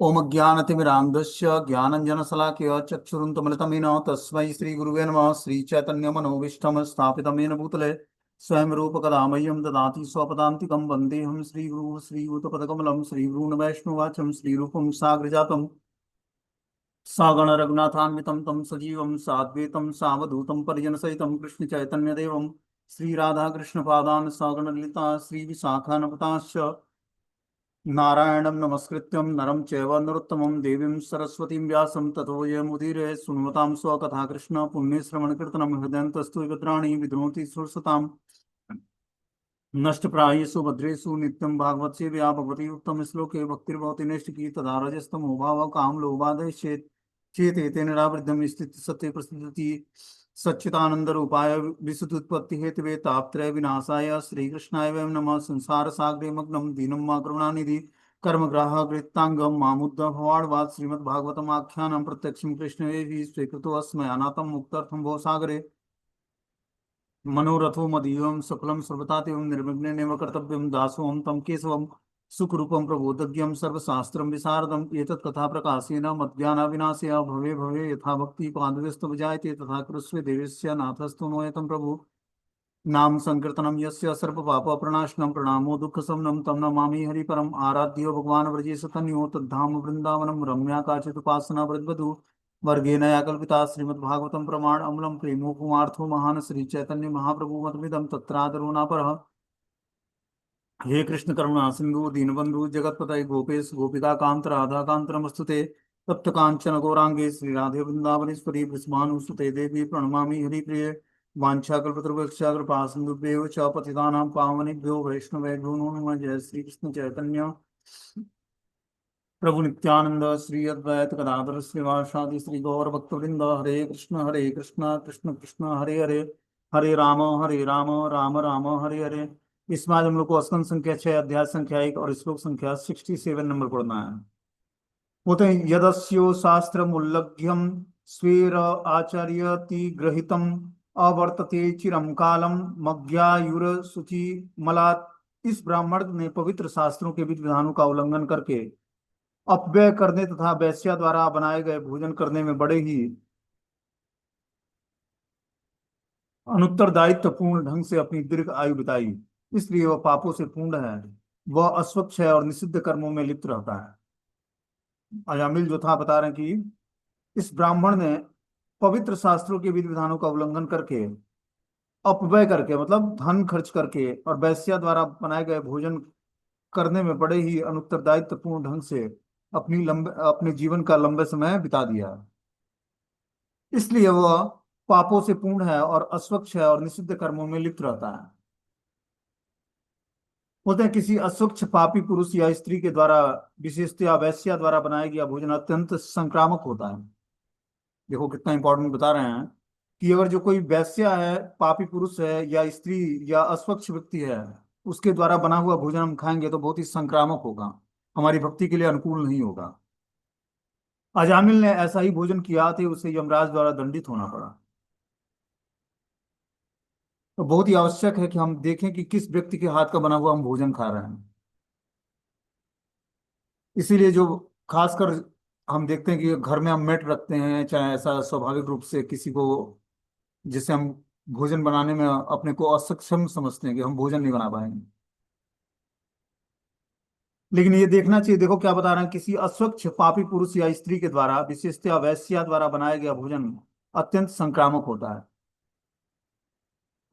ओम ज्ञानतिमिरान्धस्य ज्ञानञ्जनशलाकया चक्षुरुन्मिलितमेन तस्मै श्रीगुरुवे नमः। श्रीचैतन्यमनोभीष्टं स्थापितं येन भूतले स्वयं रूपकदा मह्यं ददाति स्वपदान्तिकं। वन्देऽहं श्रीगुरुः श्रीयुतपदकमलं श्रीगुरून् वैष्णवाचं श्रीरूपं साग्रजातं सागण रघुनाथान्वितं तं सजीवं साद्वैतं सावधूतं परिजनसहितं कृष्णचैतन्यदेवं श्रीराधाकृष्णपादान् सागण ललिता श्रीविशाखान्विताश्च नारायणं नमस्कृत्यं नरं चैव नरोत्तमं देवीं सरस्वतीं व्यासं ततो जयमुदीरये। सुन्वतां स्वकथा कृष्ण पुण्यश्रवणकीर्तनं हृदयन्तस्तु भद्राणि विद्नोति सुरसतां नष्टप्रायेषु भद्रेषु नित्यं भागवत सेवया भगवती उत्तम श्लोके भक्तिर्भवति नैष्टिकी तदा रजस्तमो भावः काम लोभादेशेत् चेत निरावृद्धं स्थित सत्य प्रसिद्धति सच्चिदानंद रूपाय विशुद्धुत्पत्ति हेतवे तापत्रय विनाशाय श्रीकृष्णाय वयं नमः। संसार सागरे मग्नं दीनं मा करुणानिधि कर्मग्राह कृतांगम मामुद्ध भवाडवाद श्रीमद्भागवतम आख्यानं प्रत्यक्षं कृष्णवेहि स्वीकृतो अस्मै अनाथं मुक्तर्थं भवसागरे मनोरथो मदीयं सकलं सर्वतातिवं निर्विघ्नेनैव कर्तव्यं दासोऽहं तं केशवं सुखरूपं प्रबोधज्ञं सर्वशास्त्रं विशारदम् एतत् कथा प्रकाशेन मज्ञानाविनाशया भवे भवे यथा भक्ति पादवेस्तव जायते तथा कृष्ण देवस्य नाथस्तु नोयतं प्रभु नाम संकीर्तनम यस्य सर्वपापप्रणाशनं प्रणामो दुःखशमनं तं नमामि हरिपरम् आराध्यो भगवान् व्रजेश तन्यो तद्धाम वृन्दावनं रम्या काचिदुपासना वृद्वधु वर्गेण या कल्पिता श्रीमद्भागवतं प्रमाण अमलं प्रेमोपमार्थो महान् श्री चैतन्य महाप्रभु मतमिदं तत्रादरो नापरः। हे कृष्ण करुणा सिंधु दीनबंधु जगतपतये गोपेश गोपिका कांत राधा कांत नमस्तुते तप्त कांचन गौरांगे श्री राधे वृंदावनेश्वरी वृषभानुसुते देवी प्रणमामि हरिप्रिये वाञ्छाकल्पतरुभ्यश्च कृपा सिन्धुभ्यो च पतितानां पावनेभ्यो वैष्णवेभ्यो नमो नमः। जय श्री कृष्ण चैतन्य प्रभु नित्यानंद श्री अद्वैत गदाधर श्रीवासादि श्री गौर भक्तवृंद हरे कृष्ण कृष्ण कृष्ण हरे हरे हरे राम राम राम हरे हरे। इसमें आज हम लोग को स्कंद संख्या 6 अध्याय संख्या 1 और श्लोक संख्या 67 नंबर पढ़ना है। बोलते हैं यदस्यो शास्त्र उल्लंघ्यम स्वेर आचर्यति ग्रहितम अवर्तते चिरम कालम मज्ञायुर शुचि मलात्। इस ब्राह्मण ने पवित्र शास्त्रों के विधि विधानों का उल्लंघन करके अपव्यय करने तथा वैश्या द्वारा बनाए गए भोजन करने में बड़े ही अनुत्तरदायित्व पूर्ण ढंग से अपनी दीर्घ आयु बिताई, इसलिए वह पापों से पूर्ण है। वह अस्वच्छ है और निषिद्ध कर्मों में लिप्त रहता है। अजामिल जो था बता रहे हैं कि इस ब्राह्मण ने पवित्र शास्त्रों के विधि विधानों का उल्लंघन करके अपव्यय करके मतलब धन खर्च करके और वैश्या द्वारा बनाए गए भोजन करने में बड़े ही अनुत्तरदायित्व पूर्ण ढंग से अपने जीवन का लंबे समय बिता दिया। इसलिए वह पापों से पूर्ण है और अस्वच्छ है और निषिद्ध कर्मों में लिप्त रहता है। बोलते हैं किसी अस्वच्छ पापी पुरुष या स्त्री के द्वारा विशेषतया वैश्या द्वारा बनाया गया भोजन अत्यंत संक्रामक होता है। देखो कितना इंपॉर्टेंट बता रहे हैं कि अगर जो कोई वैश्या है, पापी पुरुष है या स्त्री या अस्वच्छ व्यक्ति है, उसके द्वारा बना हुआ भोजन हम खाएंगे तो बहुत ही संक्रामक होगा, हमारी भक्ति के लिए अनुकूल नहीं होगा। अजामिल ने ऐसा ही भोजन किया तो उसे यमराज द्वारा दंडित होना पड़ा। तो बहुत ही आवश्यक है कि हम देखें कि किस व्यक्ति के हाथ का बना हुआ हम भोजन खा रहे हैं। इसीलिए जो खासकर हम देखते हैं कि घर में हम मेट रखते हैं, चाहे ऐसा स्वाभाविक रूप से किसी को जिसे हम भोजन बनाने में अपने को असक्षम समझते हैं कि हम भोजन नहीं बना पाएंगे, लेकिन ये देखना चाहिए। देखो क्या बता रहे हैं, किसी अस्वच्छ पापी पुरुष या स्त्री के द्वारा विशेषतया वैश्या द्वारा बनाया गया भोजन अत्यंत संक्रामक होता है।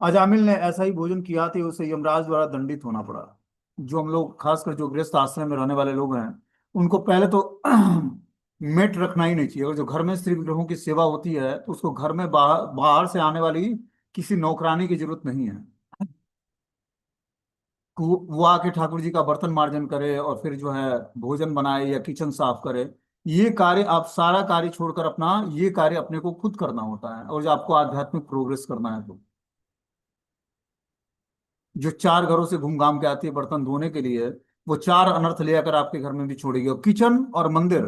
अजामिल ने ऐसा ही भोजन किया तो उसे यमराज द्वारा दंडित होना पड़ा। जो हम लोग खासकर जो गृहस्थ आश्रम में रहने वाले लोग हैं, उनको पहले तो मेट रखना ही नहीं चाहिए। अगर जो घर में स्त्री विग्रहों की सेवा होती है तो उसको घर में बाहर बाहर से आने वाली किसी नौकरानी की जरूरत नहीं है। वो आके ठाकुर जी का बर्तन मार्जन करे और फिर जो है भोजन बनाए या किचन साफ करे। ये कार्य आप सारा कार्य छोड़कर अपना ये कार्य अपने को खुद करना होता है। और जो आपको आध्यात्मिक प्रोग्रेस करना है तो जो 4 घरों से घूम घाम के आती है बर्तन धोने के लिए, वो 4 अनर्थ ले आकर आपके घर में भी छोड़ेगी। और किचन और मंदिर,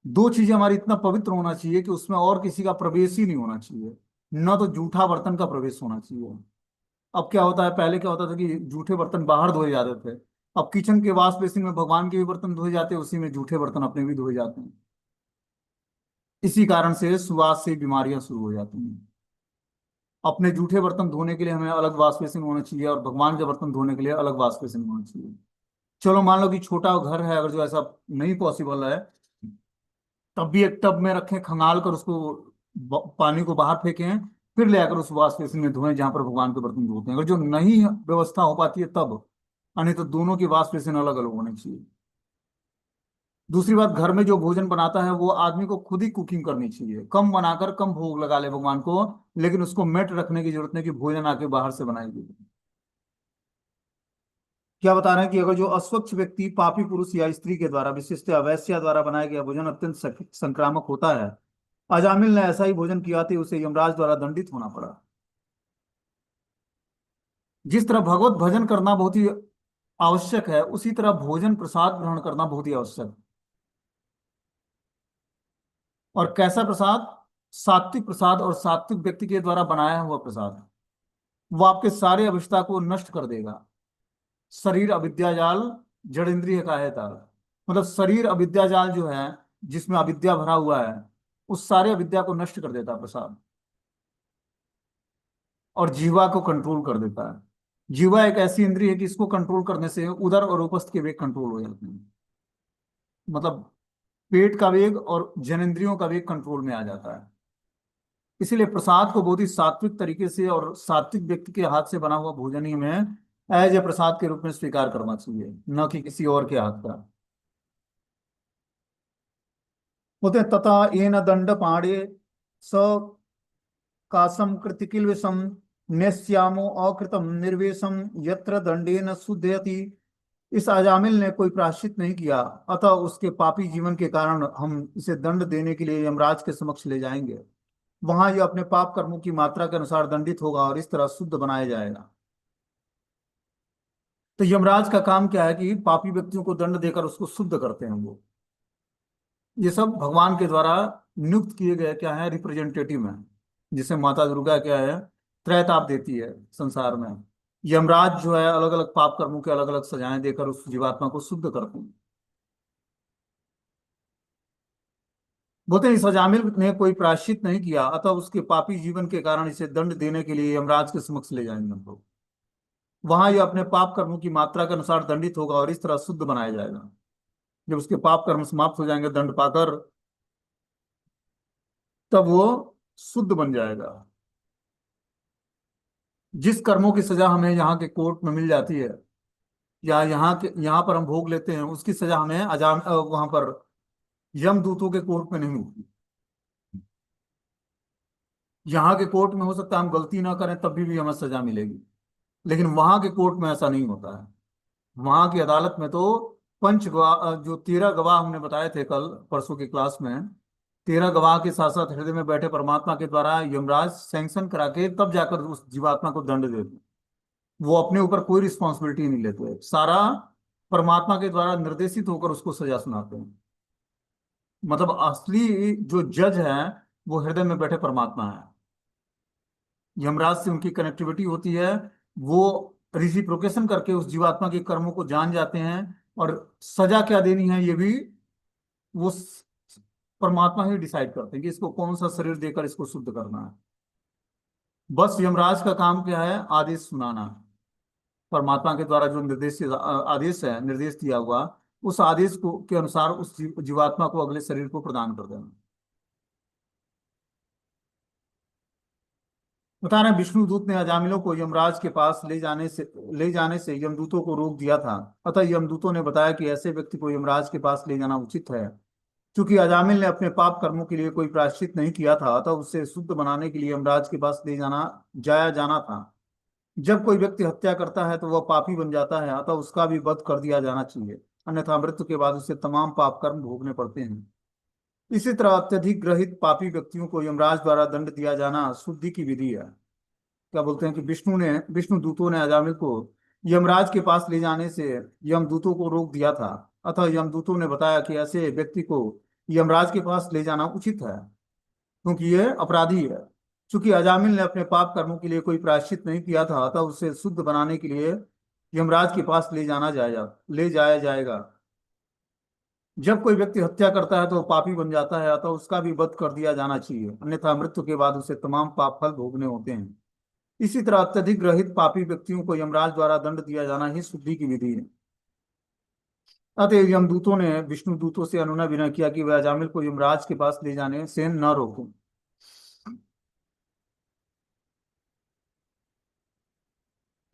2 चीजें हमारी इतना पवित्र होना चाहिए कि उसमें और किसी का प्रवेश ही नहीं होना चाहिए, न तो जूठा बर्तन का प्रवेश होना चाहिए। अब क्या होता है, पहले क्या होता था कि जूठे बर्तन बाहर धोए जाते थे, अब किचन के वॉश बेसिन में भगवान के भी बर्तन धोए जाते हैं, उसी में जूठे बर्तन अपने भी धोए जाते हैं। इसी कारण से सुवास से बीमारियां शुरू हो जाती हैं। अपने जूठे बर्तन धोने के लिए हमें अलग वॉश बेसिन होना चाहिए, और भगवान के बर्तन धोने के लिए अलग वॉश बेसिन होना चाहिए। चलो मान लो कि छोटा घर है, अगर जो ऐसा नहीं पॉसिबल है, तब भी एक टब में रखें, खंगाल कर उसको पानी को बाहर फेंकें, फिर ले आकर उस वॉश बेसिन में धोएं जहां पर भगवान के बर्तन धोते हैं। अगर जो नहीं व्यवस्था हो पाती है तब, नहीं तो दोनों की वॉश बेसिन अलग अलग होनी चाहिए। दूसरी बात, घर में जो भोजन बनाता है वो आदमी को खुद ही कुकिंग करनी चाहिए, कम बनाकर कम भोग लगा ले भगवान को, लेकिन उसको मेट रखने की जरूरत नहीं कि भोजन आके बाहर से बनाएगी। क्या बता रहे हैं कि अगर जो अस्वच्छ व्यक्ति पापी पुरुष या स्त्री के द्वारा, विशिष्ट अवैश्या द्वारा बनाया गया भोजन अत्यंत संक्रामक होता है, अजामिल ने ऐसा ही भोजन किया था, उसे यमराज द्वारा दंडित होना पड़ा। जिस तरह भगवत भजन करना बहुत ही आवश्यक है, उसी तरह भोजन प्रसाद ग्रहण करना बहुत ही आवश्यक है। और कैसा प्रसाद? सात्विक प्रसाद, और सात्विक व्यक्ति के द्वारा बनाया हुआ प्रसाद वो आपके सारे अभिष्टा को नष्ट कर देगा। शरीर अविद्या जाल, जड़ इंद्रिय का है ताल। मतलब शरीर अविद्या जाल जो है, जिसमें अविद्या भरा हुआ है, उस सारे अविद्या को नष्ट कर देता है प्रसाद। और जीवा को कंट्रोल कर देता है। जीवा एक ऐसी इंद्रिय है कि इसको कंट्रोल करने से उदर और उपस्थ के वेग कंट्रोल हो जाते हैं। मतलब पेट का वेग और जनेंद्रियों का वेग कंट्रोल में आ जाता है। इसीलिए प्रसाद को बहुत ही सात्विक तरीके से और सात्विक व्यक्ति के हाथ से बना हुआ भोजन ही में एज ए प्रसाद के रूप में स्वीकार करना चाहिए, न कि किसी और के हाथ का। होते तथा येन दंड पाणे स कासम कृतिकिल विषम नेस्यामो अकृतम निर्वेशम यत्र दंडेन शुद्धयति। इस अजामिल ने कोई प्रायश्चित नहीं किया, अतः उसके पापी जीवन के कारण हम इसे दंड देने के लिए यमराज के समक्ष ले जाएंगे। वहां यह अपने पाप कर्मों की मात्रा के अनुसार दंडित होगा और इस तरह शुद्ध बनाया जाएगा। तो यमराज का काम क्या है कि पापी व्यक्तियों को दंड देकर उसको शुद्ध करते हैं वो। ये सब भगवान के द्वारा नियुक्त किए गए क्या है, रिप्रेजेंटेटिव हैं, जिसे माता दुर्गा क्या है, त्रैताप देती है संसार में। यमराज जो है अलग अलग पाप कर्मों के अलग अलग सजाएं देकर उस जीवात्मा को शुद्ध करते हैं। बोलते हैं इस अजामिल ने कोई प्रायश्चित नहीं किया, अतः उसके पापी जीवन के कारण इसे दंड देने के लिए यमराज के समक्ष ले जाएंगे हम लोग। वहां यह अपने पाप कर्मों की मात्रा के अनुसार दंडित होगा और इस तरह शुद्ध बनाया जाएगा। जब उसके पाप कर्म समाप्त हो जाएंगे दंड पाकर, तब वो शुद्ध बन जाएगा। जिस कर्मों की सजा हमें यहाँ के कोर्ट में मिल जाती है, या यहाँ पर हम भोग लेते हैं, उसकी सजा हमें वहां पर यमदूतों के कोर्ट में नहीं मिलती। यहाँ के कोर्ट में हो सकता है हम गलती ना करें तब भी हमें सजा मिलेगी, लेकिन वहां के कोर्ट में ऐसा नहीं होता है। वहां की अदालत में तो पंच गवाह, जो 13 गवाह हमने बताए थे कल परसों की क्लास में, 13 गवाह के साथ साथ हृदय में बैठे परमात्मा के द्वारा यमराज सैंक्शन करा के तब जाकर उस जीवात्मा को दंड देते हैं। वो अपने ऊपर कोई रिस्पॉन्सिबिलिटी नहीं लेते, सारा परमात्मा के द्वारा निर्देशित होकर उसको सजा सुनाते हैं। मतलब असली जो जज है वो हृदय में बैठे परमात्मा है। यमराज से उनकी कनेक्टिविटी होती है। वो रिसिप्रोकेशन करके उस जीवात्मा के कर्मों को जान जाते हैं, और सजा क्या देनी है ये भी वो परमात्मा ही डिसाइड करते हैं कि इसको कौन सा शरीर देकर इसको शुद्ध करना है। बस यमराज का काम क्या है, आदेश सुनाना। परमात्मा के द्वारा जो आदेश है, निर्देश दिया हुआ, उस आदेश को के अनुसार उस जीवात्मा को अगले शरीर को प्रदान कर देना। बता रहे हैं, विष्णु दूत ने अजामिलों को यमराज के पास ले जाने से यमदूतों को रोक दिया था। अतः यमदूतों ने बताया कि ऐसे व्यक्ति को यमराज के पास ले जाना उचित है। क्योंकि अजामिल ने अपने पाप कर्मों के लिए कोई प्रायश्चित नहीं किया था, अतः उसे शुद्ध बनाने के लिए यमराज के पास जाया जाना था। जब कोई व्यक्ति हत्या करता है तो वह पापी बन जाता है, अतः उसका भी वध कर दिया जाना चाहिए, अन्यथा मृत्यु के बाद उसे तमाम पाप कर्म भोगने पड़ते हैं। इसी तरह अत्यधिक ग्रहित पापी व्यक्तियों को यमराज द्वारा दंड दिया जाना शुद्धि की विधि है। क्या बोलते हैं कि विष्णु दूतों ने अजामिल को यमराज के पास ले जाने से यमदूतों को रोक दिया था। अतः यमदूतों ने बताया कि ऐसे व्यक्ति को यमराज के पास ले जाना उचित है, क्योंकि यह अपराधी है। चूंकि अजामिल ने अपने पाप कर्मों के लिए कोई प्रायश्चित नहीं किया था, अतः उसे शुद्ध बनाने के लिए यमराज के पास ले जाया जाएगा। जब कोई व्यक्ति हत्या करता है तो वो पापी बन जाता है, अतः उसका भी वध कर दिया जाना चाहिए, अन्यथा मृत्यु के बाद उसे तमाम पाप फल भोगने होते हैं। इसी तरह अत्यधिक ग्रहित पापी व्यक्तियों को यमराज द्वारा दंड दिया जाना ही शुद्धि की विधि है। अतः यमदूतों ने विष्णु दूतों से अनुनय विनय किया कि वे अजामिल को यमराज के पास ले जाने से न रोकें।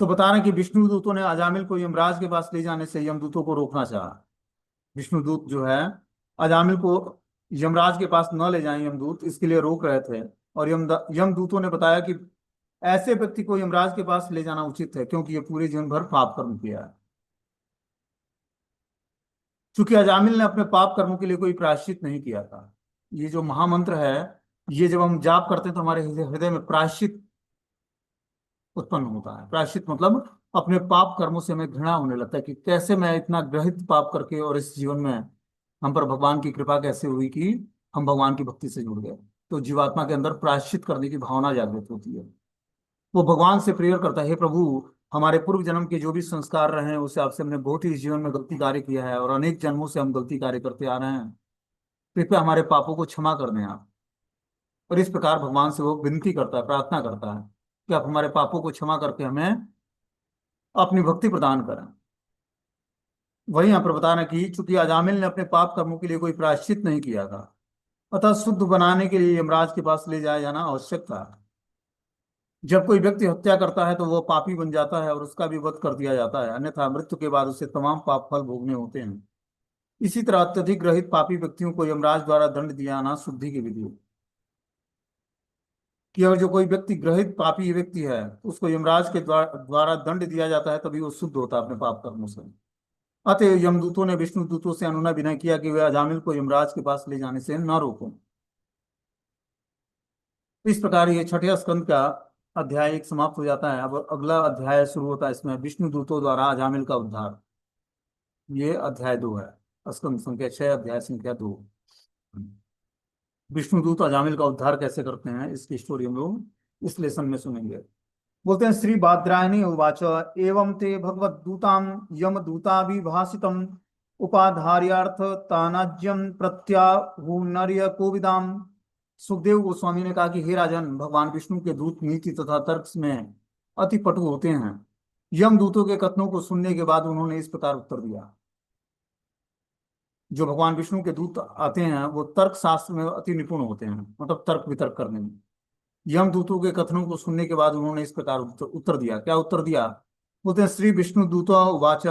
तो बता रहे हैं कि विष्णु दूतों ने अजामिल को यमराज के पास ले जाने से यमदूतों को रोकना चाहा। विष्णुदूत जो है अजामिल को यमराज के पास न ले जाएं, यमदूत इसके लिए रोक रहे थे। और यमदूतों ने बताया कि ऐसे व्यक्ति को यमराज के पास ले जाना उचित है, क्योंकि ये पूरे जीवन भर पाप कर्म किया है। चूंकि अजामिल ने अपने पाप कर्मों के लिए कोई प्रायश्चित नहीं किया था। ये जो महामंत्र है, ये जब हम जाप करते हैं तो हमारे हृदय में प्रायश्चित उत्पन्न होता है। प्रायश्चित मतलब अपने पाप कर्मों से हमें घृणा होने लगता है कि कैसे मैं इतना ग्रहित पाप करके, और इस जीवन में हम पर भगवान की कृपा कैसे हुई कि हम भगवान की भक्ति से जुड़ गए। तो जीवात्मा के अंदर प्रायश्चित करने की भावना जागृत होती है। वो भगवान से प्रेयर करता है, हे प्रभु, हमारे पूर्व जन्म के जो भी संस्कार रहे हैं उसे आपसे हमने बहुत ही इस जीवन में गलती कार्य किया है, और अनेक जन्मों से हम गलती कार्य करते आ रहे हैं। कृपया हमारे पापों को क्षमा कर दें आप। और इस प्रकार भगवान से वो विनती करता है, प्रार्थना करता है कि आप हमारे पापों को क्षमा करके हमें अपनी भक्ति प्रदान करें। वही यहाँ पर बताना कि चूंकि अजामिल ने अपने पाप कर्मों के लिए कोई प्रायश्चित नहीं किया था, अतः शुद्ध बनाने के लिए यमराज के पास ले जाया जाना आवश्यक था। जब कोई व्यक्ति हत्या करता है तो वह पापी बन जाता है और उसका भी वध कर दिया जाता है, अन्यथा मृत्यु के बाद उसे तमाम पाप फल भोगने होते हैं। इसी तरह अत्यधिक ग्रहित पापी व्यक्तियों को यमराज द्वारा दंड दिया जाना शुद्धि की विधि है। कि अगर जो कोई व्यक्ति ग्रहित पापी व्यक्ति है, उसको यमराज के द्वारा दंड दिया जाता है, तभी वो शुद्ध होता है अपने पाप कर्मों से। अतः यमदूतों ने विष्णु दूतों से अनुनय विनय किया कि वे अजामिल को यमराज के पास ले जाने से न रोको। इस प्रकार ये छठे स्कंद का अध्याय एक समाप्त हो जाता है। अब अगला अध्याय शुरू होता है, इसमें विष्णु दूतों द्वारा अजामिल का उद्धार। ये अध्याय 2 है, स्कंद संख्या 6, अध्याय संख्या 2। विष्णुदूत अजामिल का उद्धार कैसे करते हैं, इसकी स्टोरी हम लोग इस लेसन में सुनेंगे। बोलते हैं, श्री बादरायणी उवाच एवं ते भगवद्दूतां यमदूताभिभाषितम् उपाधार्यार्थ तानाज्यम प्रत्याहुनर्य कोविदाम। सुखदेव गोस्वामी ने कहा कि हे राजन, भगवान विष्णु के दूत नीति तथा तर्क में अति पटु होते हैं। यमदूतों के कथनों को सुनने के बाद उन्होंने इस प्रकार उत्तर दिया। जो भगवान विष्णु के दूत आते हैं वो तर्क शास्त्र में अति निपुण होते हैं, मतलब तर्क वितर्क करने में। यमदूतों के कथनों को सुनने के बाद उन्होंने इस प्रकार उत्तर दिया। क्या उत्तर दिया? बोलते हैं, श्री विष्णु दूत उवाच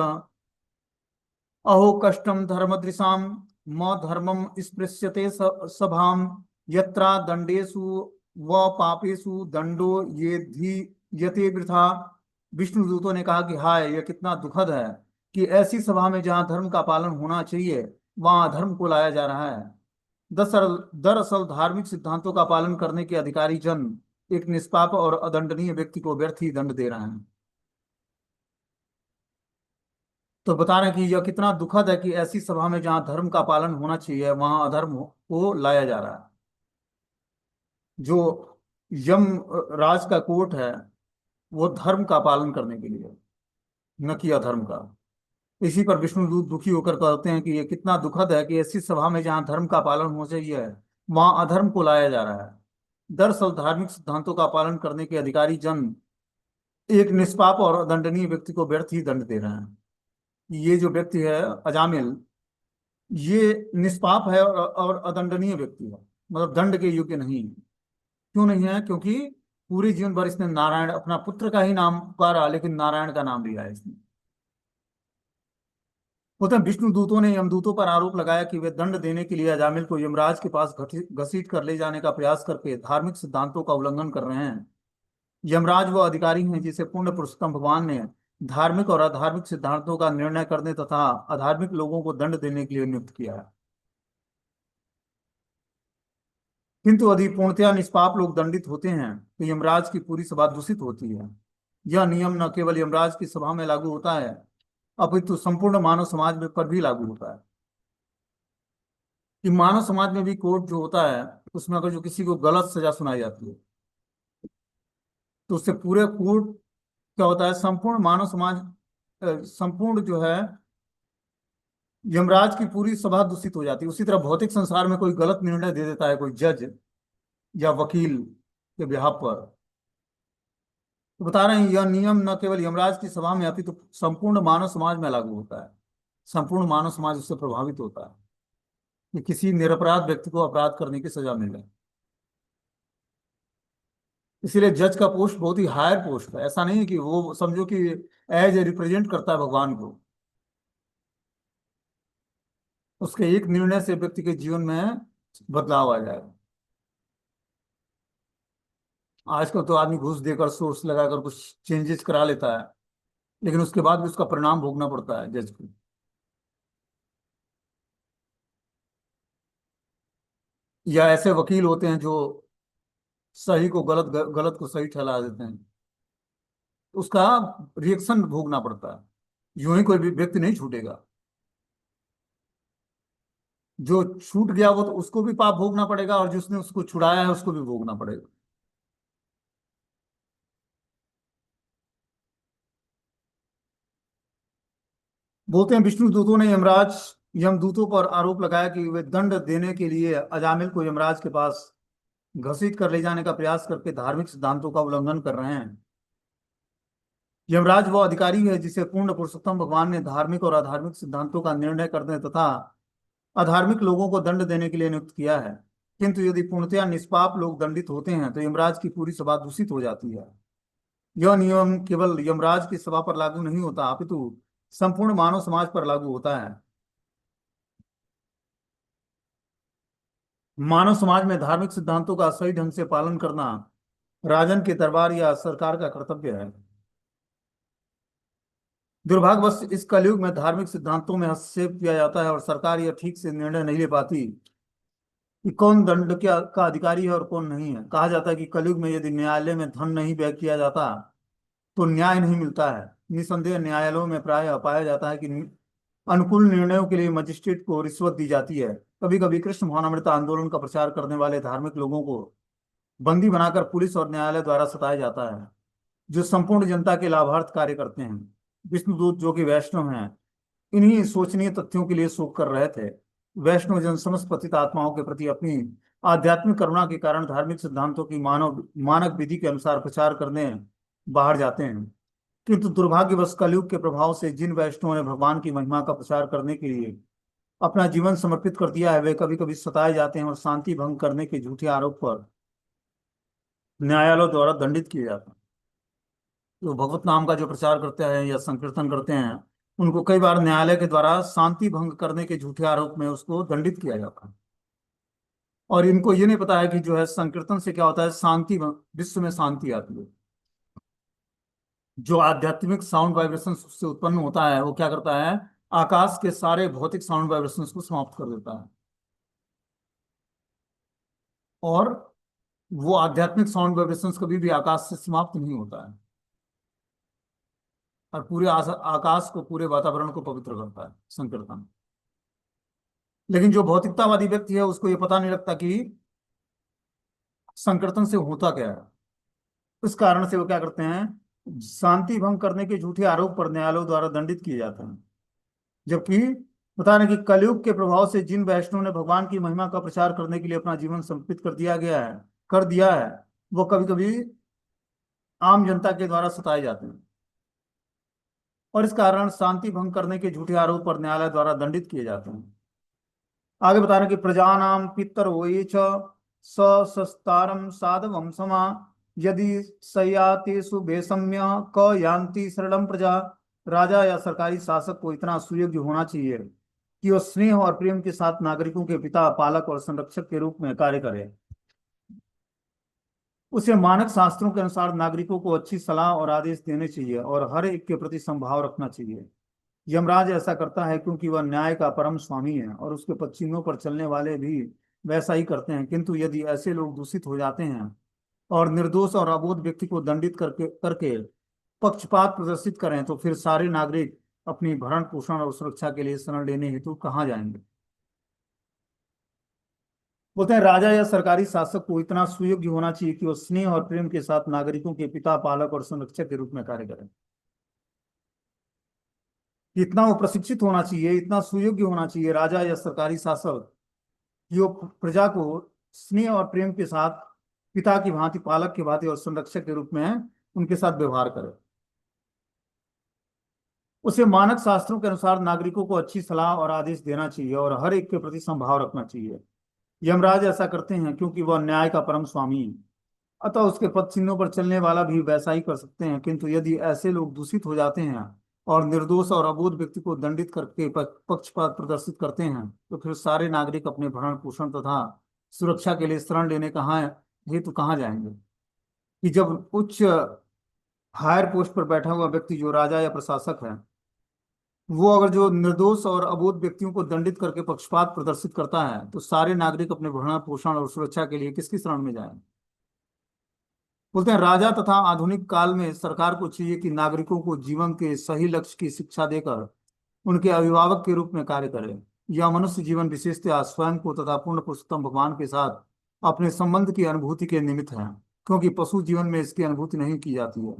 अहो कष्टम धर्मदृशाम म धर्मम स्पृश्यते सभाम यत्रा दंडेषु व पापेषु दंडो ये धी यते वृथा। विष्णु दूतों ने कहा कि हाय, यह कितना दुखद है कि ऐसी सभा में जहाँ धर्म का पालन होना चाहिए वहां अधर्म को लाया जा रहा है। दरअसल दरअसल धार्मिक सिद्धांतों का पालन करने के अधिकारी जन एक निष्पाप और अदंडनीय व्यक्ति को व्यर्थ ही दंड दे रहे हैं। तो बता रहे हैं कि यह कितना दुखद है कि ऐसी सभा में जहां धर्म का पालन होना चाहिए वहां अधर्म को लाया जा रहा है। जो यम राज का कोर्ट है वो धर्म का पालन करने के लिए, न कि अधर्म का। इसी पर विष्णुदूत दुखी होकर कहते हैं कि ये कितना दुखद है कि ऐसी सभा में जहां धर्म का पालन होना चाहिए वहां अधर्म को लाया जा रहा है। दरअसल धार्मिक सिद्धांतों का पालन करने के अधिकारी जन एक निष्पाप और अदंडनीय व्यक्ति को व्यर्थ ही दंड दे रहे हैं। ये जो व्यक्ति है अजामिल, ये निष्पाप है और अदंडनीय व्यक्ति है, मतलब दंड के योग्य नहीं है। क्यों नहीं है? क्योंकि पूरे जीवन भर इसने नारायण, अपना पुत्र का ही नाम पुकारा, लेकिन नारायण का नाम लिया है इसने। बोलते हैं, विष्णु दूतों ने यमदूतों पर आरोप लगाया कि वे दंड देने के लिए अजामिल को यमराज के पास घसीट कर ले जाने का प्रयास करके धार्मिक सिद्धांतों का उल्लंघन कर रहे हैं। यमराज वो अधिकारी हैं जिसे पूर्ण पुरुषोत्तम भगवान ने धार्मिक और अधार्मिक सिद्धांतों का निर्णय करने तथा अधार्मिक लोगों को दंड देने के लिए नियुक्त किया है। किंतु यदि पूर्णतया निष्पाप लोग दंडित होते हैं तो यमराज की पूरी सभा दूषित होती है। यह नियम न केवल यमराज की सभा में लागू होता है अपितु संपूर्ण मानव समाज में पर भी लागू होता है। कि मानव समाज में भी कोर्ट जो होता है उसमें अगर जो किसी को गलत सजा सुनाई जाती है तो उससे पूरे कोर्ट क्या होता है, संपूर्ण मानव समाज संपूर्ण जो है यमराज की पूरी सभा दूषित हो जाती है। उसी तरह भौतिक संसार में कोई गलत निर्णय दे देता है कोई जज या वकील के बिहाफ पर, तो बता रहे हैं यह नियम न केवल यमराज की सभा में अपितु संपूर्ण मानव समाज में लागू होता है। संपूर्ण मानव समाज उससे प्रभावित होता है कि किसी निरपराध व्यक्ति को अपराध करने की सजा मिल जाए। इसीलिए जज का पोस्ट बहुत ही हायर पोस्ट है। ऐसा नहीं है कि वो समझो कि एज ए रिप्रेजेंट करता है भगवान को। उसके एक निर्णय से व्यक्ति के जीवन में बदलाव आ जाएगा। आजकल तो आदमी घूस देकर सोर्स लगाकर कुछ चेंजेस करा लेता है, लेकिन उसके बाद भी उसका परिणाम भोगना पड़ता है जज को। या ऐसे वकील होते हैं जो सही को गलत, गलत को सही ठहरा देते हैं, उसका रिएक्शन भोगना पड़ता है। यूं ही कोई भी व्यक्ति नहीं छूटेगा। जो छूट गया वो तो उसको भी पाप भोगना पड़ेगा, और जिसने उसको छुड़ाया है उसको भी भोगना पड़ेगा। बोलते हैं विष्णु दूतों ने यमराज यमदूतों पर आरोप लगाया कि वे दंड देने के लिए अजामिल को यमराज के पास घसीट कर ले जाने का प्रयास करके धार्मिक सिद्धांतों का उल्लंघन कर रहे हैं। यमराज वो अधिकारी है जिसे पूर्ण पुरुषोत्तम भगवान ने धार्मिक और अधार्मिक सिद्धांतों का निर्णय करने तथा अधार्मिक लोगों को दंड देने के लिए नियुक्त किया है। किंतु यदि पूर्णतया निष्पाप लोग दंडित होते हैं तो यमराज की पूरी सभा दूषित हो जाती है। यह नियम केवल यमराज की सभा पर लागू नहीं होता, अपितु संपूर्ण मानव समाज पर लागू होता है। मानव समाज में धार्मिक सिद्धांतों का सही ढंग से पालन करना राजन के दरबार या सरकार का कर्तव्य है। दुर्भाग्यवश इस कलयुग में धार्मिक सिद्धांतों में हस्तक्षेप किया जाता है और सरकार यह ठीक से निर्णय नहीं ले पाती कि कौन दंड का अधिकारी है और कौन नहीं है। कहा जाता है कि कलयुग में यदि न्यायालय में धन नहीं व्यय किया जाता तो न्याय नहीं मिलता है। निसंदेह न्यायालयों में प्रायः पाया जाता है कि अनुकूल निर्णयों के लिए मजिस्ट्रेट को रिश्वत दी जाती है। कभी कभी कृष्ण भावनामृत आंदोलन का प्रचार करने वाले धार्मिक लोगों को बंदी बनाकर पुलिस और न्यायालय द्वारा सताया जाता है, जो संपूर्ण जनता के लाभार्थ कार्य करते हैं। विष्णुदूत जो कि वैष्णव हैं, इन्हीं शोचनीय तथ्यों के लिए शोक कर रहे थे। वैष्णव जन समस्त पतित आत्माओं के प्रति अपनी आध्यात्मिक करुणा के कारण धार्मिक सिद्धांतों की मानक विधि के अनुसार प्रचार करने बाहर जाते हैं। किंतु दुर्भाग्यवश कलयुग के प्रभाव से जिन वैष्णवों ने भगवान की महिमा का प्रचार करने के लिए अपना जीवन समर्पित कर दिया है, वे कभी कभी सताए जाते हैं और शांति भंग करने के झूठे आरोप पर न्यायालयों द्वारा दंडित किए जाते हैं। जो भगवत नाम का जो प्रचार करते हैं या संकीर्तन करते हैं, उनको कई बार न्यायालय के द्वारा शांति भंग करने के झूठे आरोप में उसको दंडित किया जाता है। और इनको ये नहीं पता है कि जो है संकीर्तन से क्या होता है, शांति विश्व में शांति आती है। जो आध्यात्मिक साउंड वाइब्रेशन उससे उत्पन्न होता है वो क्या करता है, आकाश के सारे भौतिक साउंड वाइब्रेशंस को समाप्त कर देता है। और वो आध्यात्मिक साउंड वाइब्रेशंस कभी भी आकाश से समाप्त नहीं होता है, और पूरे आकाश को, पूरे वातावरण को पवित्र करता है संकीर्तन। लेकिन जो भौतिकतावादी व्यक्ति है उसको ये पता नहीं लगता कि संकीर्तन से होता क्या है। इस कारण से वो क्या करते हैं, शांति भंग करने के झूठे आरोप पर न्यायालयों द्वारा दंडित किए जाते हैं। जबकि बता रहे कि कलयुग के प्रभाव से जिन वैष्णवों ने भगवान की महिमा का प्रचार करने के लिए अपना जीवन समर्पित कर दिया है, वो कभी कभी आम जनता के द्वारा सताए जाते हैं, और इस कारण शांति भंग करने के झूठे आरोप पर न्यायालय द्वारा दंडित किए जाते हैं। आगे बता रहे कि प्रजानाम पितर वोये च सस्तारम साधवम समा यदि सयातेषु बेसम्य क यान्ति शरणम प्रजा। राजा या सरकारी शासक को इतना सुयोग्य होना चाहिए कि वह स्नेह और प्रेम के साथ नागरिकों के पिता, पालक और संरक्षक के रूप में कार्य करे। उसे मानक शास्त्रों के अनुसार नागरिकों को अच्छी सलाह और आदेश देने चाहिए और हर एक के प्रति संभाव रखना चाहिए। यमराज ऐसा करता है क्योंकि वह न्याय का परम स्वामी है, और उसके पश्चिमों पर चलने वाले भी वैसा ही करते हैं। किंतु यदि ऐसे लोग दूषित हो जाते हैं और निर्दोष और अबोध व्यक्ति को दंडित करके करके पक्षपात प्रदर्शित करें, तो फिर सारे नागरिक अपनी भरण पोषण और सुरक्षा के लिए शरण लेने हेतु कहाँ जाएंगे। बोलते हैं राजा या सरकारी शासक को इतना सुयोग्य होना चाहिए कि वह स्नेह और प्रेम के साथ नागरिकों के पिता, पालक और संरक्षक के रूप में कार्य करें। इतना वो प्रशिक्षित होना चाहिए, इतना सुयोग्य होना चाहिए राजा या सरकारी शासक कि वो प्रजा को स्नेह और प्रेम के साथ पिता की भांति, पालक की भांति और संरक्षक के रूप में उनके साथ व्यवहार करे। उसे मानक शास्त्रों के अनुसार नागरिकों को अच्छी सलाह और आदेश देना चाहिए और हर एक के प्रति समभाव रखना चाहिए। यमराज ऐसा करते हैं क्योंकि वह न्याय का परम स्वामी है। अतः उसके पद चिन्हों पर चलने वाला भी वैसा ही कर सकते हैं, किंतु यदि ऐसे लोग दूषित हो जाते हैं और निर्दोष और अबोध व्यक्ति को दंडित करके पक्षपात प्रदर्शित करते हैं, तो फिर सारे नागरिक अपने भरण पोषण तथा सुरक्षा के लिए शरण लेने कहाँ हेतु कहाँ जाएंगे? कि जब उच्च हायर पोस्ट पर बैठा हुआ व्यक्ति जो राजा या प्रशासक है, वो अगर जो निर्दोष और अबोध व्यक्तियों को दंडित करके पक्षपात प्रदर्शित करता है, तो सारे नागरिक अपने भरण पोषण और सुरक्षा के लिए किसकी शरण में जाएं? बोलते हैं राजा तथा आधुनिक काल में सरकार को चाहिए कि नागरिकों को जीवन के सही लक्ष्य की शिक्षा देकर उनके अभिभावक के रूप में कार्य करे। यह मनुष्य जीवन विशेषतः स्वयं को तथा पूर्ण पुरुषोत्तम भगवान के साथ अपने संबंध की अनुभूति के निमित्त है, क्योंकि पशु जीवन में इसकी अनुभूति नहीं की जाती है।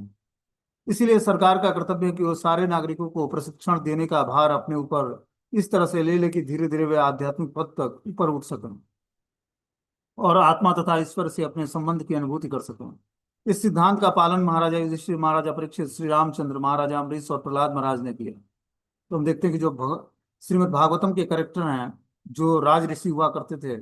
इसीलिए सरकार का कर्तव्य है कि वो सारे नागरिकों को प्रशिक्षण देने का भार अपने ऊपर इस तरह से ले ले कि धीरे धीरे वे आध्यात्मिक पद तक ऊपर उठ सकें और आत्मा तथा ईश्वर से अपने संबंध की अनुभूति कर सकें। इस सिद्धांत का पालन महाराजा युधिष्ठिर, महाराजा परीक्षित, श्री रामचंद्र, महाराजा अम्बरीश और प्रहलाद महाराज ने किया। तो हम देखते हैं कि जो श्रीमद् भागवतम के कैरेक्टर हैं, जो राज ऋषि हुआ करते थे,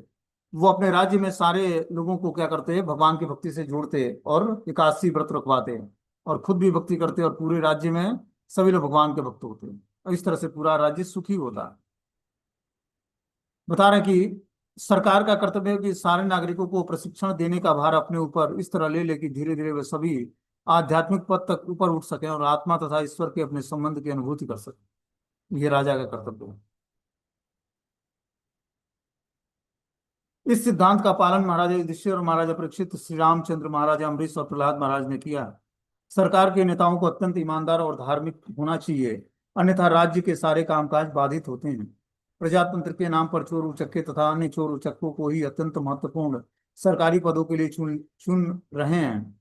वो अपने राज्य में सारे लोगों को क्या करते हैं, भगवान की भक्ति से जोड़ते और एकादशी व्रत रखवाते और खुद भी भक्ति करते और पूरे राज्य में सभी लोग भगवान के भक्त होते हैं और इस तरह से पूरा राज्य सुखी होता है। बता रहे हैं कि सरकार का कर्तव्य है कि सारे नागरिकों को प्रशिक्षण देने का भार अपने ऊपर इस तरह ले ले कि धीरे धीरे वे सभी आध्यात्मिक पद तक ऊपर उठ सकें और आत्मा तथा ईश्वर के अपने संबंध की अनुभूति कर सकें। ये राजा का कर्तव्य है। इस सिद्धांत का पालन महाराजा युधिष्ठिर और महाराजा परीक्षित, श्री रामचंद्र, महाराजा अम्बरीश और प्रहलाद महाराज ने किया। सरकार के नेताओं को अत्यंत ईमानदार और धार्मिक होना चाहिए, अन्यथा राज्य के सारे कामकाज बाधित होते हैं। प्रजातंत्र के नाम पर चोर उचक्के तथा अन्य चोर उचक्कों को ही अत्यंत महत्वपूर्ण सरकारी पदों के लिए चुन चुन रहे हैं।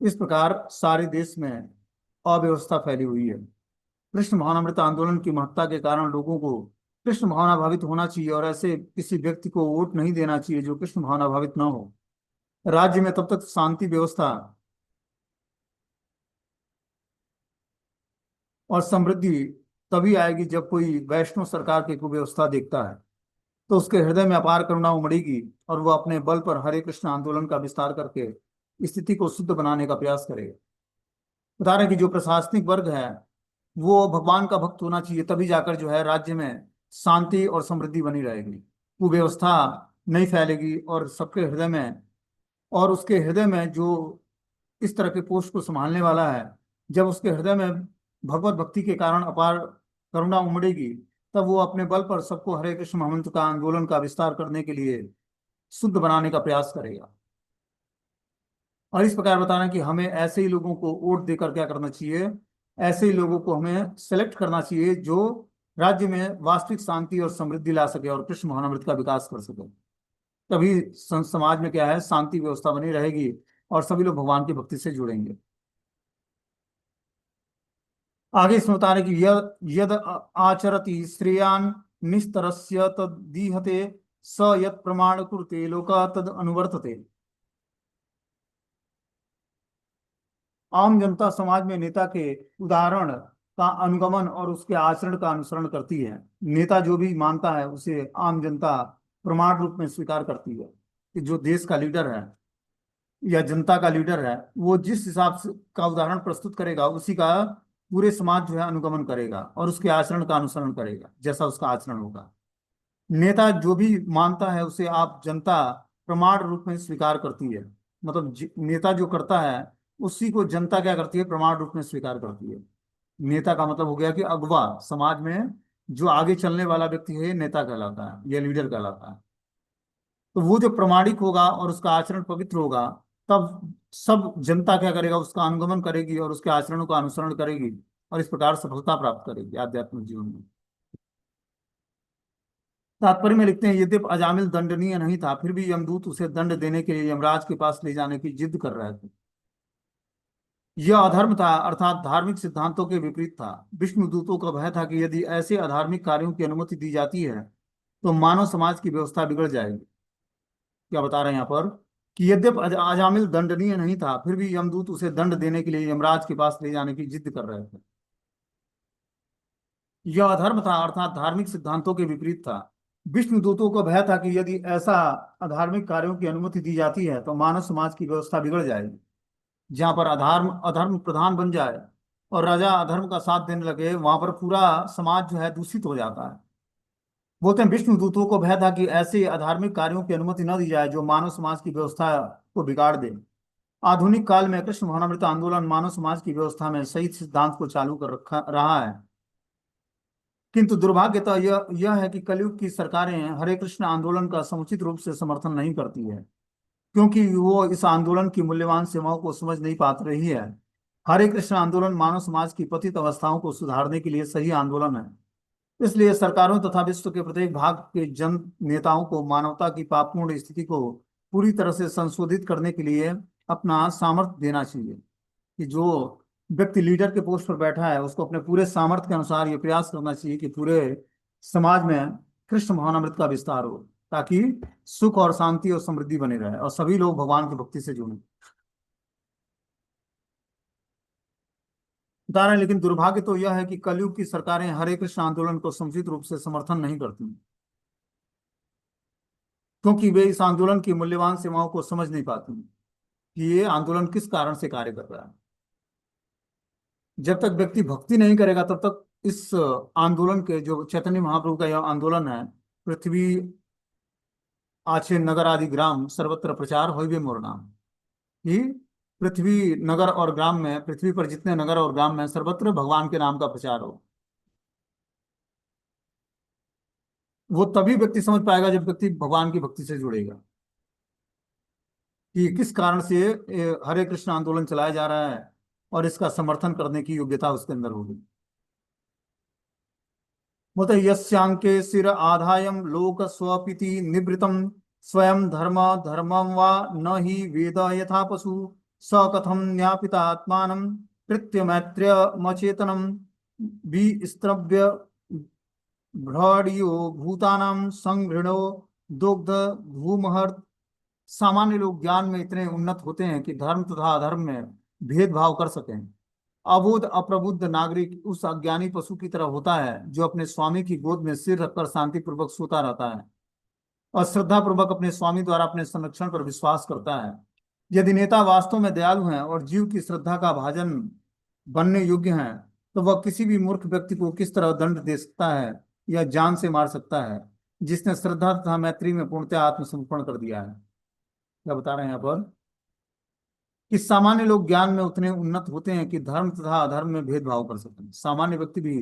इस प्रकार सारे देश में अव्यवस्था फैली हुई है। कृष्ण भावनामृत आंदोलन की महत्ता के कारण लोगों को कृष्ण भावना भावित होना चाहिए और ऐसे किसी व्यक्ति को वोट नहीं देना चाहिए जो कृष्ण भावना भावित न हो। राज्य में तब तक शांति व्यवस्था और समृद्धि तभी आएगी जब कोई वैष्णव सरकार की कुव्यवस्था देखता है, तो उसके हृदय में अपार करुणा उमड़ेगी और वह अपने बल पर हरे कृष्ण आंदोलन का विस्तार करके स्थिति को शुद्ध बनाने का प्रयास करेगा। बता रहे हैं कि जो प्रशासनिक वर्ग है वो भगवान का भक्त होना चाहिए, तभी जाकर जो है राज्य में शांति और समृद्धि बनी रहेगी, कुव्यवस्था नहीं फैलेगी और सबके हृदय में, और उसके हृदय में जो इस तरह के पोस्ट को संभालने वाला है, जब उसके हृदय में भगवत भक्ति के कारण अपार करुणा उमड़ेगी, तब वो अपने बल पर सबको हरे कृष्ण महामंत्र का आंदोलन का विस्तार करने के लिए शुद्ध बनाने का प्रयास करेगा। और इस प्रकार बताना कि हमें ऐसे ही लोगों को वोट देकर क्या करना चाहिए, ऐसे ही लोगों को हमें सेलेक्ट करना चाहिए जो राज्य में वास्तविक शांति और समृद्धि ला सके और कृष्ण भावनामृत का विकास कर सके। तभी समाज में क्या है, शांति व्यवस्था बनी रहेगी और सभी लोग भगवान की भक्ति से जुड़ेंगे। आगे इसमें बता रहे कि यद यद आचरति श्रेयान निस्तरस्य तदीहते स यत् प्रमाण कुरुते लोका तद अनुवर्तते। आम जनता समाज में नेता के उदाहरण का अनुगमन और उसके आचरण का अनुसरण करती है। नेता जो भी मानता है उसे आम जनता प्रमाण रूप में स्वीकार करती है कि जो देश का लीडर है या जनता का लीडर है, वो जिस हिसाब से का उदाहरण प्रस्तुत करेगा उसी का पूरे समाज जो है अनुगमन करेगा और उसके आचरण का अनुसरण करेगा जैसा उसका आचरण होगा। नेता जो भी मानता है उसे आप जनता प्रमाण रूप में स्वीकार करती है। मतलब नेता जो करता है उसी को जनता क्या करती है, प्रमाण रूप में स्वीकार करती है। नेता का मतलब हो गया कि अगवा, समाज में जो आगे चलने वाला व्यक्ति है नेता कहलाता है या लीडर कहलाता है। तो वो जो प्रमाणिक होगा और उसका आचरण पवित्र होगा, तब सब जनता क्या करेगा, उसका अनुगमन करेगी और उसके आचरणों का अनुसरण करेगी और इस प्रकार सफलता प्राप्त करेगी आध्यात्मिक जीवन में। तात्पर्य में लिखते हैं यद्यपि अजामिल दंडनीय नहीं था, फिर भी यमदूत उसे दंड देने के लिए यमराज के पास ले जाने की जिद कर रहे थे। यह अधर्म था, अर्थात धार्मिक सिद्धांतों के विपरीत था। विष्णु दूतों का भय था कि यदि ऐसे अधार्मिक कार्यों की अनुमति दी जाती है तो मानव समाज की व्यवस्था बिगड़ जाएगी। क्या बता रहे हैं यहाँ पर कि यद्यप अजामिल दंडनीय नहीं था, फिर भी यमदूत उसे दंड देने के लिए यमराज के पास ले जाने की जिद कर रहे थे। यह अधर्म था, अर्थात धार्मिक सिद्धांतों के विपरीत था। विष्णु दूतों को भय था कि यदि ऐसा अधार्मिक कार्यों की अनुमति दी जाती है तो मानव समाज की व्यवस्था बिगड़ जाएगी। जहां पर अधर्म अधर्म प्रधान बन जाए और राजा अधर्म का साथ देने लगे, वहां पर पूरा समाज जो है दूषित हो जाता है। बोलते हैं विष्णु दूतों को भय था कि ऐसे अधार्मिक कार्यों की अनुमति न दी जाए जो मानव समाज की व्यवस्था को बिगाड़ दे। आधुनिक काल में कृष्ण भावनामृत आंदोलन मानव समाज की व्यवस्था में सही सिद्धांत को चालू कर रखा रहा है। किंतु दुर्भाग्यता यह है कि कलयुग की सरकारें हरे कृष्ण आंदोलन का समुचित रूप से समर्थन नहीं करती है, क्योंकि वो इस आंदोलन की मूल्यवान सेवाओं को समझ नहीं पा रही है। हरे कृष्ण आंदोलन मानव समाज की पतित अवस्थाओं को सुधारने के लिए सही आंदोलन है। इसलिए सरकारों तथा विश्व के प्रत्येक भाग के जन नेताओं को मानवता की पापपूर्ण स्थिति को पूरी तरह से संशोधित करने के लिए अपना सामर्थ्य देना चाहिए। कि जो व्यक्ति लीडर के पोस्ट पर बैठा है उसको अपने पूरे सामर्थ्य के अनुसार ये प्रयास करना चाहिए कि पूरे समाज में कृष्ण भावनामृत का विस्तार हो, ताकि सुख और शांति और समृद्धि बनी रहे और सभी लोग भगवान की भक्ति से जुड़े। बता रहे हैं, लेकिन दुर्भाग्य तो यह है कि कलयुग की सरकारें हरे कृष्ण आंदोलन को समुचित रूप से समर्थन नहीं करती, क्योंकि वे इस आंदोलन की मूल्यवान सेवाओं को समझ नहीं पाती कि ये आंदोलन किस कारण से कार्य कर रहा है। जब तक व्यक्ति भक्ति नहीं करेगा तब तक इस आंदोलन के, जो चैतन्य महाप्रभु का यह आंदोलन है, पृथ्वी आछे नगर आदि ग्राम सर्वत्र प्रचार होइबे मोर नाम, कि पृथ्वी नगर और ग्राम में, पृथ्वी पर जितने नगर और ग्राम में सर्वत्र भगवान के नाम का प्रचार हो। वो तभी व्यक्ति समझ पाएगा जब व्यक्ति भगवान की भक्ति से जुड़ेगा कि किस कारण से हरे कृष्ण आंदोलन चलाया जा रहा है और इसका समर्थन करने की योग्यता उसके अंदर होगी। बोलते यस्यांके सिर आधायम लोक स्वपिति निवृतम स्वयं धर्म धर्मम वा न ही वेद यथा पशु स कथम न्यापिता आत्मानं कृत्य मैत्र्य मचेतनम विस्त्रव्य भ्रडियो भूतानां संघृणो दुग्ध भूमहर्त। सामान्य लोग ज्ञान में इतने उन्नत होते हैं कि धर्म तथा अधर्म में भेदभाव कर सकें। अबोध अप्रबुद्ध नागरिक उस अज्ञानी पशु की तरह होता है जो अपने स्वामी की गोद में सिर रखकर शांति पूर्वक सोता रहता है और श्रद्धा पूर्वक अपने स्वामी द्वारा अपने संरक्षण पर विश्वास करता है। यदि नेता वास्तव में दयालु हैं और जीव की श्रद्धा का भाजन बनने योग्य हैं, तो वह किसी भी मूर्ख व्यक्ति को किस तरह दंड दे सकता है या जान से मार सकता है जिसने श्रद्धा तथा मैत्री में पूर्णतः आत्मसमर्पण कर दिया है। क्या बता रहे हैं यहाँ पर कि सामान्य लोग ज्ञान में उतने उन्नत होते हैं कि धर्म तथा अधर्म में भेदभाव कर सकते हैं। सामान्य व्यक्ति भी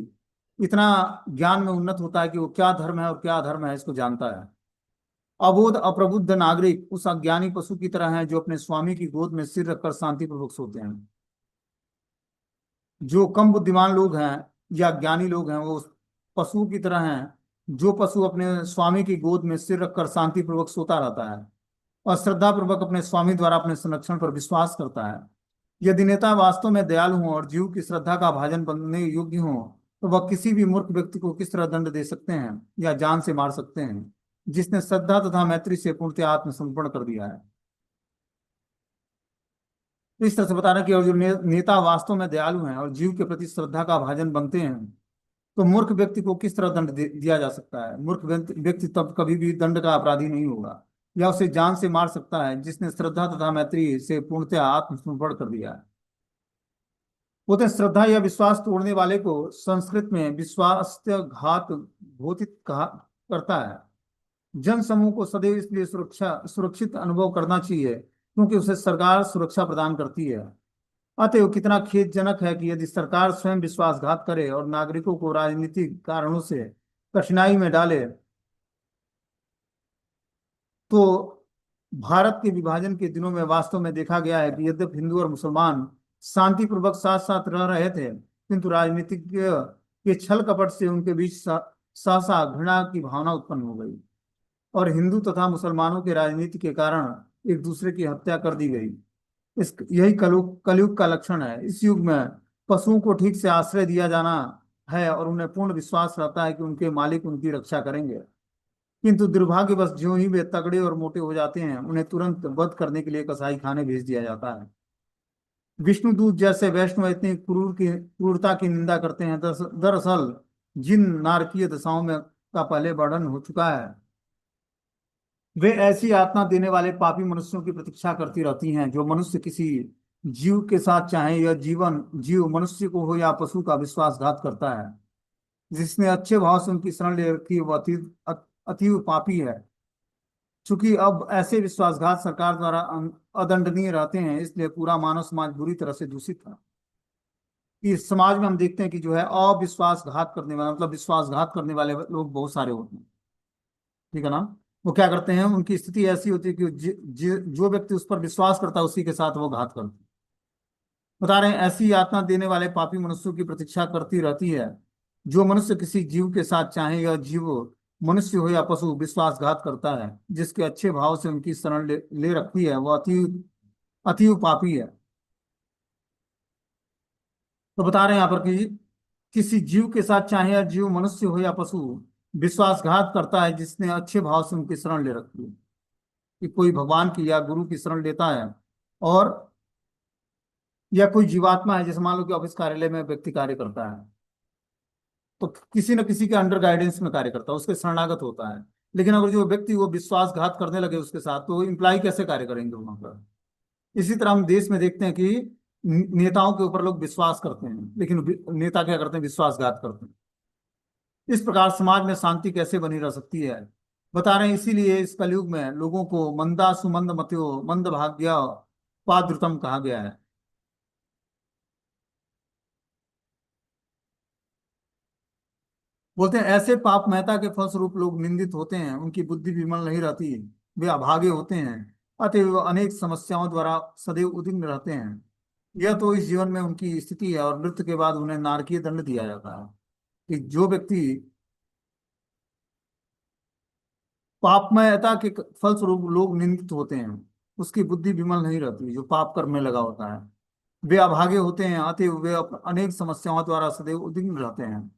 इतना ज्ञान में उन्नत होता है कि वो क्या धर्म है और क्या अधर्म है इसको जानता है। अबोध अप्रबुद्ध नागरिक उस अज्ञानी पशु की तरह हैं जो अपने स्वामी की गोद में सिर रखकर शांतिपूर्वक सोते हैं। जो कम बुद्धिमान लोग हैं या ज्ञानी लोग हैं वो उस पशु की तरह हैं जो पशु अपने स्वामी की गोद में सिर रखकर शांतिपूर्वक सोता रहता है और श्रद्धा पूर्वक अपने स्वामी द्वारा अपने संरक्षण पर विश्वास करता है। यदि नेता वास्तव में दयालु हों और जीव की श्रद्धा का भाजन बनने योग्य हों, तो वह किसी भी मूर्ख व्यक्ति को किस तरह दंड दे सकते हैं या जान से मार सकते हैं जिसने श्रद्धा तथा मैत्री से पूर्णतः आत्मसमर्पण कर दिया है। तो इस तरह से बता रहे हैं कि और जो नेता वास्तव में दयालु हैं और जीव के प्रति श्रद्धा का भाजन बनते हैं, तो मूर्ख व्यक्ति को किस तरह दंड दिया जा सकता है। मूर्ख व्यक्ति तब कभी भी दंड का अपराधी नहीं होगा या उसे जान से मार सकता है जिसने श्रद्धा तथा मैत्री से पूर्णतः आत्मसमर्पण कर दिया है। बोलते हैं श्रद्धा या विश्वास तोड़ने वाले को संस्कृत में विश्वासघात घोषित कहा करता है। जन समूह को सदैव इसलिए सुरक्षित अनुभव करना चाहिए क्योंकि उसे सरकार सुरक्षा प्रदान करती है। अतएव कितना खेदजनक है कि यदि सरकार स्वयं विश्वासघात करे और नागरिकों को राजनीतिक कारणों से कठिनाई में डाले, तो भारत के विभाजन के दिनों में वास्तव में देखा गया है कि यद्यपि हिंदू और मुसलमान शांतिपूर्वक साथ साथ रह रहे थे, किंतु राजनीतिक के छल कपट से उनके बीच सहसा घृणा की भावना उत्पन्न हो गई और हिंदू तथा मुसलमानों के राजनीति के कारण एक दूसरे की हत्या कर दी गई। इस यही कलयुग का लक्षण है। इस युग में पशुओं को ठीक से आश्रय दिया जाना है और उन्हें पूर्ण विश्वास रहता है कि उनके मालिक उनकी रक्षा करेंगे। किंतु दुर्भाग्यवश ज्यों ही वे तगड़े और मोटे हो जाते हैं, उन्हें तुरंत वध करने के लिए कसाई खाने भेज दिया जाता है। विष्णुदूत जैसे वैष्णव इतनी क्रूरता की निंदा करते हैं। दरअसल जिन नारकीय दशाओं में का पहले वर्णन हो चुका है, वे ऐसी यातना देने वाले पापी मनुष्यों की प्रतीक्षा करती रहती हैं, जो मनुष्य किसी जीव के साथ, चाहे यह जीव मनुष्य को हो या पशु का, विश्वासघात करता है। जिसने अच्छे भाव से उनकी शरण ले रखी है, वह अतीव पापी है। चूंकि अब ऐसे विश्वासघात सरकार द्वारा अदंडनीय रहते हैं, इसलिए पूरा मानव समाज बुरी तरह से दूषित था। इस समाज में हम देखते हैं कि जो है अविश्वासघात करने वाला, मतलब विश्वासघात करने वाले लोग बहुत सारे होते हैं। ठीक है ना। वो क्या करते हैं, उनकी स्थिति ऐसी होती है कि जो व्यक्ति उस पर विश्वास करता है, उसी के साथ वो घात करते हैं। बता रहे हैं, ऐसी यातना देने वाले पापी मनुष्यों की प्रतीक्षा करती रहती है, जो मनुष्य किसी जीव के साथ, चाहे यह जीव मनुष्य हो या पशु, विश्वासघात करता है। जिसके अच्छे भाव से उनकी शरण ले रखी है, वह अति अतीव पापी है। तो बता रहे हैं यहाँ पर कि किसी जीव के साथ, चाहे यह जीव मनुष्य हो या पशु, विश्वासघात करता है जिसने अच्छे भाव से उनकी शरण ले रखी है। कि कोई भगवान की या गुरु की शरण लेता है, और या कोई जीवात्मा है, जैसे मान लो कि ऑफिस कार्यालय में व्यक्ति कार्य करता है, तो किसी न किसी के अंडर गाइडेंस में कार्य करता है, उसके शरणागत होता है। लेकिन अगर जो व्यक्ति वो विश्वासघात करने लगे उसके साथ, तो इम्प्लाई कैसे कार्य करेंगे वहां पर। इसी तरह हम देश में देखते हैं कि नेताओं के ऊपर लोग विश्वास करते हैं, लेकिन नेता क्या करते हैं, विश्वासघात करते हैं। इस प्रकार समाज में शांति कैसे बनी रह सकती है। बता रहे हैं, इसीलिए इस कलयुग में लोगों को मंदा सुमंद मत्यो मंद भाग्य पाद्रुतम कहा गया है। बोलते हैं, ऐसे पाप महता के फलस्वरूप लोग निंदित होते हैं, उनकी बुद्धि विमल नहीं रहती, वे अभागे होते हैं, अतएव वे अनेक समस्याओं द्वारा सदैव उद्विग्न रहते हैं। यह तो इस जीवन में उनकी स्थिति है, और मृत्यु के बाद उन्हें नारकीय दंड दिया जाता है। कि जो व्यक्ति पापमयता के फलस्वरूप लोग निंदित होते हैं, उसकी बुद्धि विमल नहीं रहती, जो पाप कर्म में लगा होता है। वे अभागे होते हैं, अतएव वे अनेक समस्याओं द्वारा सदैव उद्विग्न रहते हैं।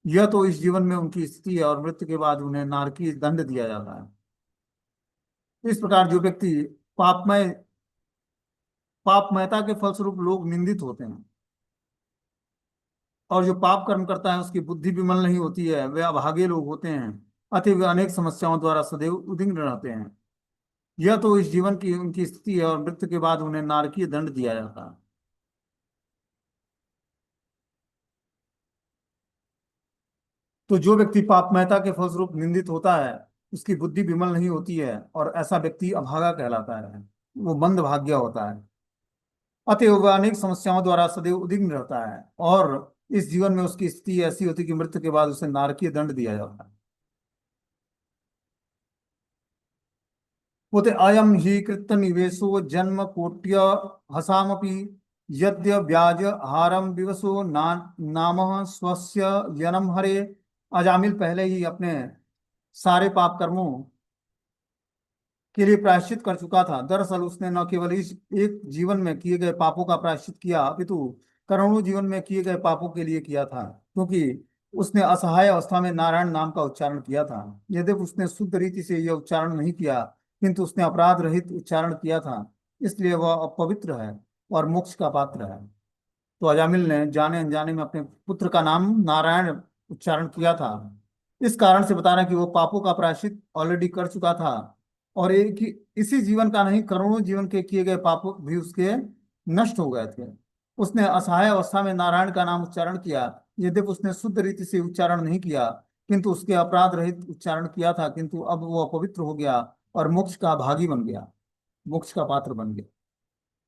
यह तो इस जीवन में उनकी स्थिति है, और मृत्यु के बाद उन्हें नारकीय दंड दिया जाता है। इस प्रकार जो व्यक्ति पापमय पापमयता के फलस्वरूप लोग निंदित होते हैं, और जो पाप कर्म करता है उसकी बुद्धि विमल नहीं होती है, वे अभागे लोग होते हैं, अतः वे अनेक समस्याओं द्वारा सदैव उद्विग्न रहते हैं। यह तो इस जीवन की उनकी स्थिति है, और मृत्यु के बाद उन्हें नारकीय दंड दिया जाता है। तो जो व्यक्ति पापमयता के फलस्वरूप निंदित होता है, उसकी बुद्धि विमल नहीं होती है, और ऐसा व्यक्ति अभागा कहलाता है, वो मंद भाग्य होता है। अतएव वह अनेक समस्याओं द्वारा सदैव उद्विग्न रहता है, और इस जीवन में उसकी स्थिति ऐसी होती है कि मृत्यु के बाद उसे नारकीय दंड दिया जाता है। उत अयम ही कृत निवेशो जन्म कोट्य हसामपि यद्य ब्याज हारम विवशो नाम स्वस्य जन्म हरे। अजामिल पहले ही अपने सारे पाप कर्मों के लिए प्रायश्चित कर चुका था। दरअसल उसने न केवल इस एक जीवन में किए गए पापों का प्रायश्चित किया, अपितु करोड़ों जीवन में किए गए पापों के लिए किया था, क्योंकि उसने असहाय अवस्था में नारायण नाम का उच्चारण किया था। यद्यपि उसने शुद्ध रीति से यह उच्चारण नहीं किया, किंतु उसने अपराध रहित उच्चारण किया था, इसलिए वह अपवित्र है और मोक्ष का पात्र है। तो अजामिल ने जाने अनजाने में अपने पुत्र का नाम नारायण उच्चारण किया था। इस कारण से बता रहे हैं कि वो पापों का प्रायश्चित ऑलरेडी कर चुका था, और एक ही इसी जीवन का नहीं, करोड़ों जीवन के किए गए पाप भी उसके नष्ट हो गए थे। उसने असहाय अवस्था में नारायण का नाम उच्चारण किया। यद्यपि उसने शुद्ध रीति से उच्चारण नहीं किया, किंतु उसके अपराध रहित उच्चारण किया था, किंतु अब वो अपवित्र हो गया और मोक्ष का भागी बन गया, मोक्ष का पात्र बन गया।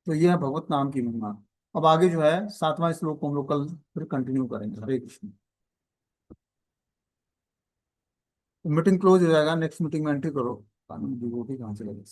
तो यह है भगवत नाम की महिमा। अब आगे जो है 7वां श्लोक को हम लोग कल फिर कंटिन्यू करेंगे। हरे कृष्ण। मीटिंग क्लोज हो जाएगा, नेक्स्ट मीटिंग में एंट्री करो। कानून डिवोटी कहाँ चले गए।